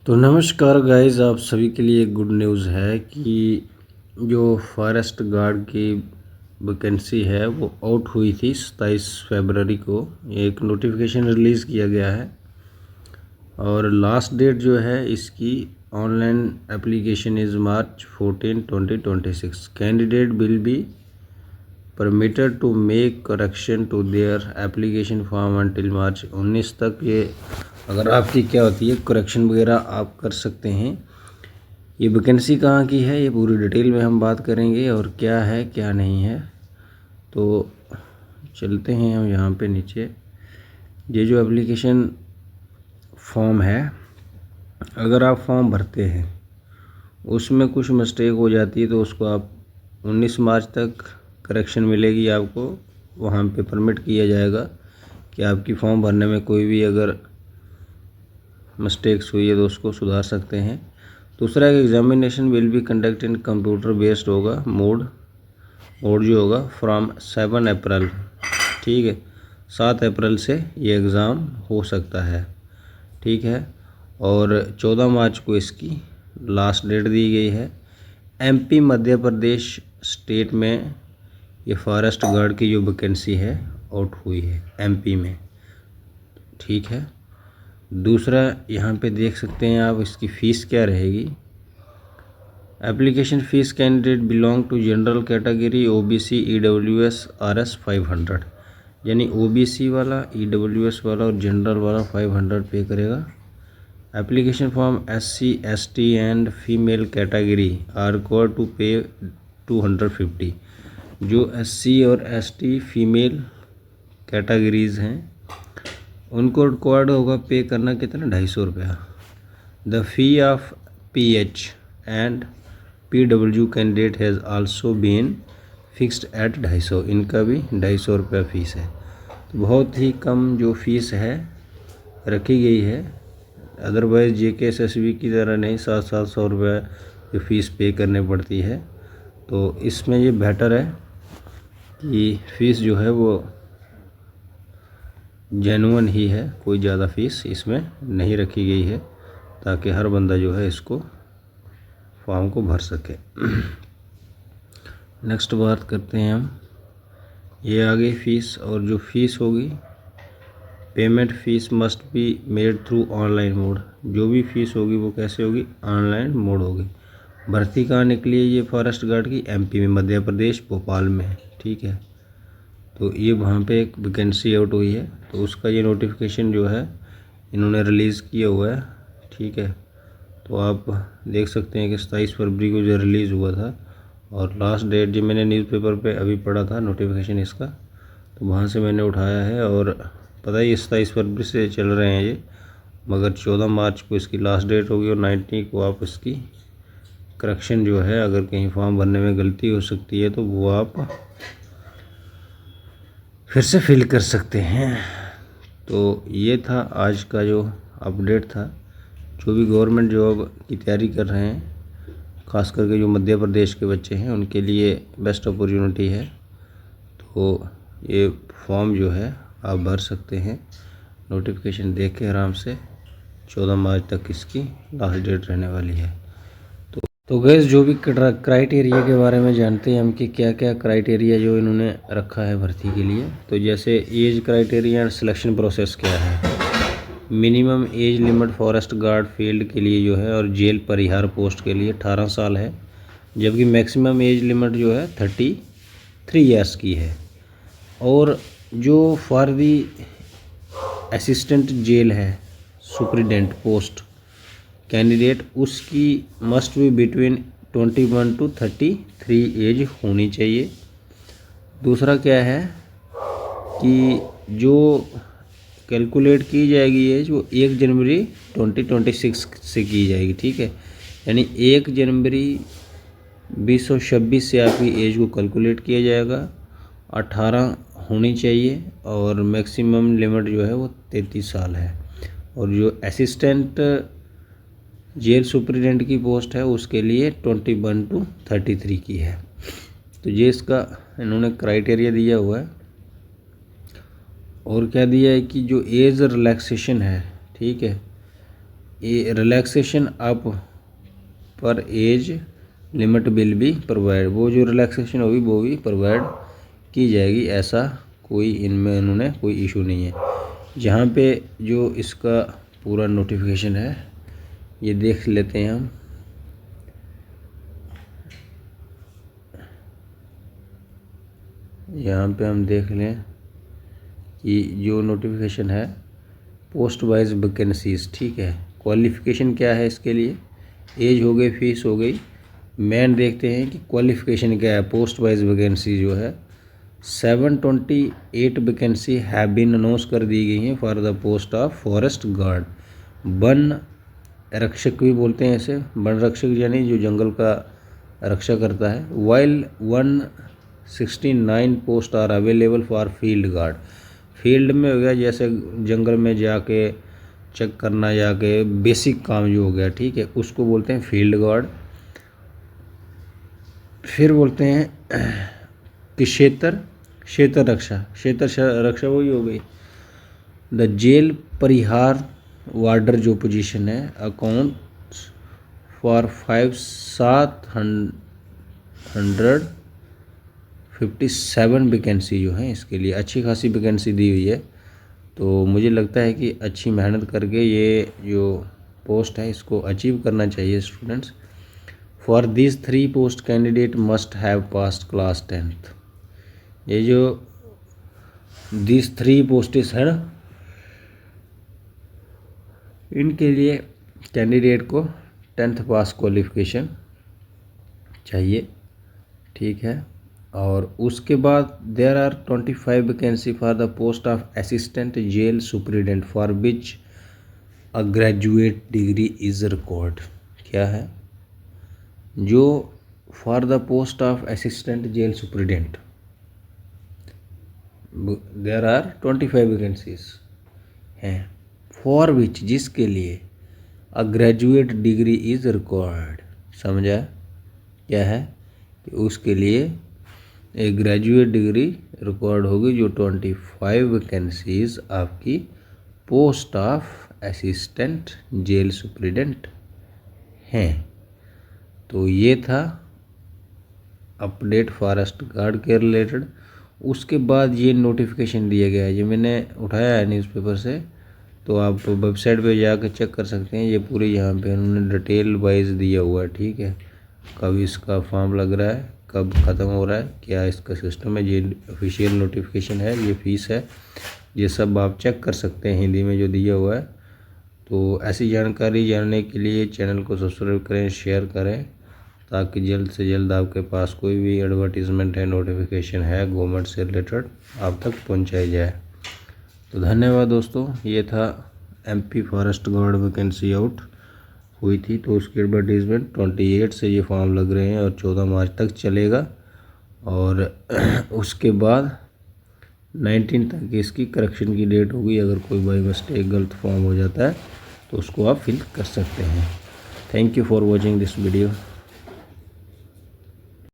तो नमस्कार गाइस, आप सभी के लिए गुड न्यूज़ है कि जो फॉरेस्ट गार्ड की वैकेंसी है वो आउट हुई थी 27 फरवरी को। एक नोटिफिकेशन रिलीज़ किया गया है और लास्ट डेट जो है इसकी online application is March 14, 2026। Candidate will be permitted to make correction to their application form until March 19 तक। ये अगर आपकी क्या होती है करेक्शन वगैरह आप कर सकते हैं। ये वैकेंसी कहाँ की है ये पूरी डिटेल में हम बात करेंगे और क्या है क्या नहीं है। तो चलते हैं हम यहाँ पे नीचे। ये जो एप्लीकेशन फॉर्म है, अगर आप फॉर्म भरते हैं उसमें कुछ मिस्टेक हो जाती है तो उसको आप 19 मार्च तक करेक्शन मिलेगी आपको। वहाँ पे परमिट किया जाएगा कि आपकी फॉर्म भरने में कोई भी अगर मिस्टेक्स हुई है तो उसको सुधार सकते हैं। दूसरा, examination will be conduct in computer based होगा मोड जो होगा फ्रॉम 7 अप्रैल। ठीक है, 7 अप्रैल से ये एग्ज़ाम हो सकता है। ठीक है, और 14 मार्च को इसकी लास्ट डेट दी गई है। एमपी मध्य प्रदेश स्टेट में ये फॉरेस्ट गार्ड की जो वैकेंसी है आउट हुई है एमपी में। ठीक है, दूसरा यहाँ पे देख सकते हैं आप इसकी फ़ीस क्या रहेगी। Application fees candidate belong to general category OBC EWS Rs 500, यानी ओबीसी वाला, ईडब्ल्यूएस वाला और जनरल वाला 500 पे करेगा। Application form SC ST and female category are required to pay 250। जो एससी और एसटी फीमेल कैटेगरीज़ हैं उनको रिक्वायर्ड होगा पे करना कितना, 250 रुपया। The fee of PH and PW candidate has also been fixed at 250। इनका भी 250 रुपया फ़ीस है। तो बहुत ही कम जो फ़ीस है रखी गई है। अदरवाइज़ जेके एसएसबी की तरह नहीं 700 रुपया जो फ़ीस पे करने पड़ती है। तो इसमें ये बेटर है कि फ़ीस जो है वो जेन्युइन ही है, कोई ज़्यादा फ़ीस इसमें नहीं रखी गई है ताकि हर बंदा जो है इसको फॉर्म को भर सके। नेक्स्ट बात करते हैं हम, ये आ गई फ़ीस। और जो फ़ीस होगी, payment fees must be made through online mode. जो भी फ़ीस होगी वो कैसे होगी, ऑनलाइन मोड होगी। भर्ती कहाँ निकली है ये फॉरेस्ट गार्ड की, एमपी में, मध्य प्रदेश भोपाल में। ठीक है, तो ये वहाँ पे एक वैकेंसी आउट हुई है तो उसका ये नोटिफिकेशन जो है इन्होंने रिलीज़ किया हुआ है। ठीक है, तो आप देख सकते हैं कि 27 फरवरी को जो रिलीज़ हुआ था और लास्ट डेट जो मैंने न्यूज़पेपर पे अभी पढ़ा था नोटिफिकेशन इसका, तो वहाँ से मैंने उठाया है। और पता ही 27 फरवरी से चल रहे हैं ये, मगर 14 मार्च को इसकी लास्ट डेट होगी और 19 को आप इसकी करेक्शन जो है, अगर कहीं फॉर्म भरने में गलती हो सकती है तो वो आप फिर से फिल कर सकते हैं। तो ये था आज का जो अपडेट था। जो भी गवर्नमेंट जॉब की तैयारी कर रहे हैं, ख़ास करके जो मध्य प्रदेश के बच्चे हैं उनके लिए बेस्ट अपॉर्चुनिटी है। तो ये फॉर्म जो है आप भर सकते हैं, नोटिफिकेशन देख के आराम से। 14 मार्च तक इसकी लास्ट डेट रहने वाली है। तो गैस, जो भी क्राइटेरिया के बारे में जानते हैं हम कि क्या क्या क्राइटेरिया जो इन्होंने रखा है भर्ती के लिए। तो जैसे age criteria and selection process क्या है। Minimum age limit forest guard field के लिए जो है और जेल परिहार पोस्ट के लिए 18 साल है, जबकि मैक्सिमम एज लिमिट जो है 33 ईयर्स की है। और जो फॉर दी असिस्टेंट जेल है सुप्रिटेंडेंट पोस्ट कैंडिडेट, उसकी must be between 21 to 33 age होनी चाहिए। दूसरा क्या है कि जो कैलकुलेट की जाएगी एज वो 1 जनवरी 2026 से की जाएगी। ठीक है, यानी 1 जनवरी 2026 से आपकी एज को कैलकुलेट किया जाएगा। 18 होनी चाहिए और मैक्सिमम लिमिट जो है वो 33 साल है। और जो असिस्टेंट जेल सुप्रिटेंडेंट की पोस्ट है उसके लिए 21 to 33 की है। तो ये इसका इन्होंने क्राइटेरिया दिया हुआ है। और क्या दिया है कि जो एज रिलैक्सेशन है, ठीक है, रिलैक्सेशन अप पर age limit will be provide, वो जो रिलैक्सेशन होगी वो भी प्रोवाइड की जाएगी, ऐसा कोई इनमें इन्होंने कोई इशू नहीं है। जहाँ पे जो इसका पूरा नोटिफिकेशन है ये देख लेते हैं हम। यहाँ पे हम देख लें कि जो नोटिफिकेशन है पोस्ट वाइज वैकेंसीज, ठीक है। क्वालिफ़िकेशन क्या है इसके लिए, एज हो गई, फीस हो गई। मेन देखते हैं कि क्वालिफ़िकेशन क्या है। पोस्ट वाइज वैकेंसी जो है 728 वैकेंसी हैव बीन अनाउंस कर दी गई हैं for the post of forest guard. One रक्षक भी बोलते हैं इसे, वन रक्षक यानी जो जंगल का रक्षा करता है। While 169 post are available for field guard. Field में हो गया जैसे जंगल में जाके चेक करना, जाके बेसिक काम जो हो गया, ठीक है, उसको बोलते हैं फील्ड गार्ड। फिर बोलते हैं कि क्षेत्र रक्षा वही हो गई। द जेल परिहार वार्डर जो पोजीशन है अकाउंट फॉर 757 वैकेंसी जो है, इसके लिए अच्छी खासी वैकेंसी दी हुई है। तो मुझे लगता है कि अच्छी मेहनत करके ये जो पोस्ट है इसको अचीव करना चाहिए students. For this 3 post candidate must have passed class 10th। ये जो दिस 3 पोस्टेस है ना, इनके लिए कैंडिडेट को 10th पास क्वालिफिकेशन चाहिए, ठीक है। और उसके बाद there are 25 vacancy for the post of assistant jail superintendent for which a graduate degree is required. क्या है, जो for the post of assistant jail superintendent there are 25 vacancies हैं, फॉर विच जिसके लिए a graduate degree is required. समझा क्या है कि उसके लिए एक ग्रेजुएट डिग्री रिक्वायर्ड होगी, जो 25 वैकेंसीज आपकी post of assistant jail superintendent हैं। तो ये था अपडेट फॉरेस्ट गार्ड के रिलेटेड। उसके बाद ये नोटिफिकेशन दिया गया है, ये मैंने उठाया है न्यूज़पेपर से, तो आप वेबसाइट पे जाकर चेक कर सकते हैं। ये पूरे यहाँ पे उन्होंने डिटेल वाइज दिया हुआ है, ठीक है। कब इसका फॉर्म लग रहा है, कब ख़त्म हो रहा है, क्या इसका सिस्टम है, ये ऑफिशियल नोटिफिकेशन है, ये फ़ीस है, ये सब आप चेक कर सकते हैं हिंदी में जो दिया हुआ है। तो ऐसी जानकारी जानने के लिए चैनल को सब्सक्राइब करें, शेयर करें, ताकि जल्द से जल्द आपके पास कोई भी एडवर्टीज़मेंट है, नोटिफिकेशन है गवर्नमेंट से रिलेटेड, आप तक पहुंचाई जाए। तो धन्यवाद दोस्तों। ये था MP forest guard vacancy out हुई थी, तो उसकी एडवर्टीज़मेंट 28 से ये फॉर्म लग रहे हैं और 14 मार्च तक चलेगा। और उसके बाद 19 तक इसकी करेक्शन की डेट होगी। अगर कोई बाई मिस्टेक गलत फॉर्म हो जाता है तो उसको आप फिल कर सकते हैं। Thank you for watching this video.